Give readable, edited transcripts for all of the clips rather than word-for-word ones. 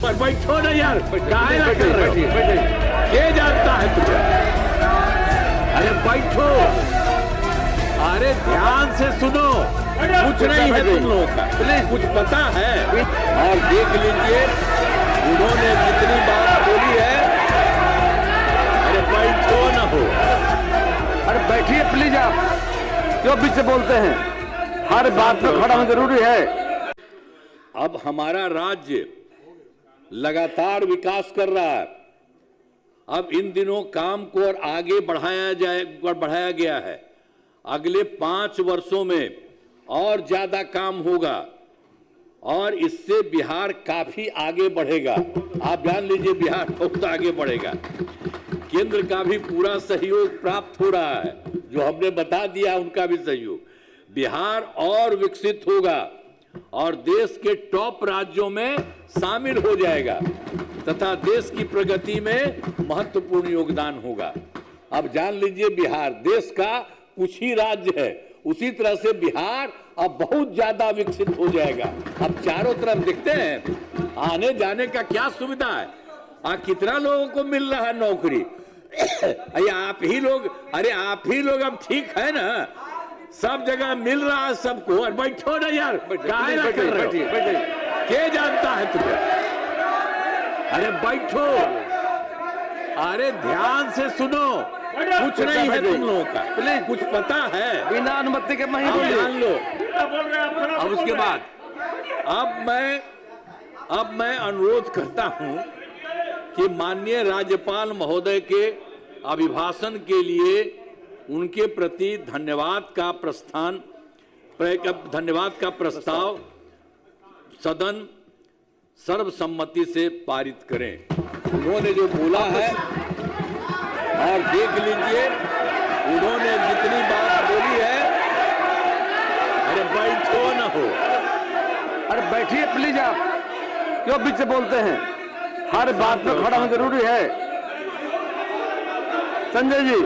पर बैठो ना यार, काहे ना कर रहे हो? ये जानता है तुझे? अरे बैठो, अरे ध्यान से सुनो, कुछ नहीं है तुम लोगों का, कुछ पता है। और देख लीजिए उन्होंने जितनी बात बोली है। अरे बैठो ना हो, अरे बैठिए प्लीज। आप क्यों बीच से बोलते हैं? हर बात में खड़ा होना जरूरी है। अब हमारा राज्य लगातार विकास कर रहा है। अब इन दिनों काम को और आगे बढ़ाया गया है। अगले 5 वर्षों में और ज्यादा काम होगा और इससे बिहार काफी आगे बढ़ेगा। आप जान लीजिए बिहार बहुत आगे बढ़ेगा। केंद्र का भी पूरा सहयोग प्राप्त हो रहा है, जो हमने बता दिया उनका भी सहयोग। बिहार और विकसित होगा और देश के टॉप राज्यों में शामिल हो जाएगा तथा देश की प्रगति में महत्वपूर्ण योगदान होगा। अब जान लीजिए बिहार देश का कुछ ही राज्य है, उसी तरह से बिहार अब बहुत ज्यादा विकसित हो जाएगा। अब चारों तरफ देखते हैं आने जाने का क्या सुविधा है। कितना लोगों को मिल रहा है नौकरी। आप ही लोग अब ठीक है ना, सब जगह मिल रहा है सबको। और बैठो ना यार, काहे ना कर रहे हो? क्या जानता है तुझे? अरे बैठो, अरे ध्यान से सुनो, कुछ नहीं है तुम लोगों का, कुछ पता है। बिना अनुमति के महीने अब जान लो। अब उसके बाद अब मैं अनुरोध करता हूं कि माननीय राज्यपाल महोदय के अभिभाषण के लिए उनके प्रति धन्यवाद का प्रस्ताव सदन सर्वसम्मति से पारित करें। उन्होंने जो बोला है और देख लीजिए उन्होंने जितनी बात बोली है। अरे बैठो ना हो, अरे बैठिए प्लीज। आप क्यों बीच से बोलते हैं? हर बात में खड़ा होना जरूरी है। संजय जी,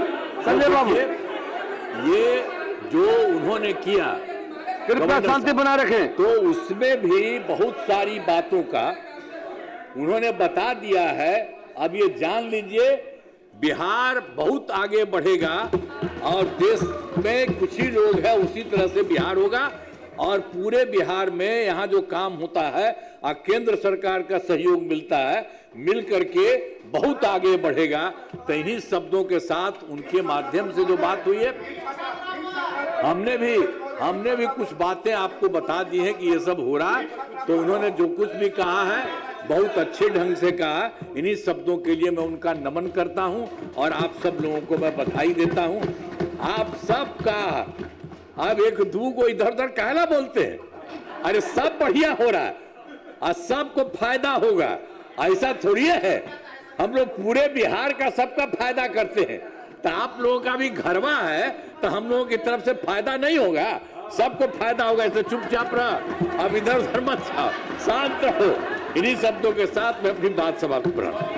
संजय बाबू, ये जो उन्होंने किया कृपया शांति बना रखें। तो उसमें भी बहुत सारी बातों का उन्होंने बता दिया है। अब ये जान लीजिए बिहार बहुत आगे बढ़ेगा और देश में कुछ ही लोग हैं, उसी तरह से बिहार होगा और पूरे बिहार में यहाँ जो काम होता है और केंद्र सरकार का सहयोग मिलता है, मिल करके बहुत आगे बढ़ेगा। तो इन्हीं शब्दों के साथ उनके माध्यम से जो बात हुई है, हमने भी कुछ बातें आपको बता दी हैं कि ये सब हो रहा है। तो उन्होंने जो कुछ भी कहा है बहुत अच्छे ढंग से कहा। इन्हीं शब्दों के लिए मैं उनका नमन करता हूं और आप सब लोगों को मैं बधाई देता हूं। आप सबका अब एक दू को इधर उधर कहला बोलते हैं। अरे सब बढ़िया हो रहा है और सबको फायदा होगा, ऐसा थोड़ी है। हम लोग पूरे बिहार का सबका फायदा करते हैं। तो आप लोगों का भी घरवा है तो हम लोगों की तरफ से फायदा नहीं होगा, सबको फायदा होगा। इसलिए चुपचाप रह, अब इधर उधर मत जाओ, शांत रहो। इन्हीं शब्दों के साथ मैं अपनी बात समाप्त कर रहा हूं।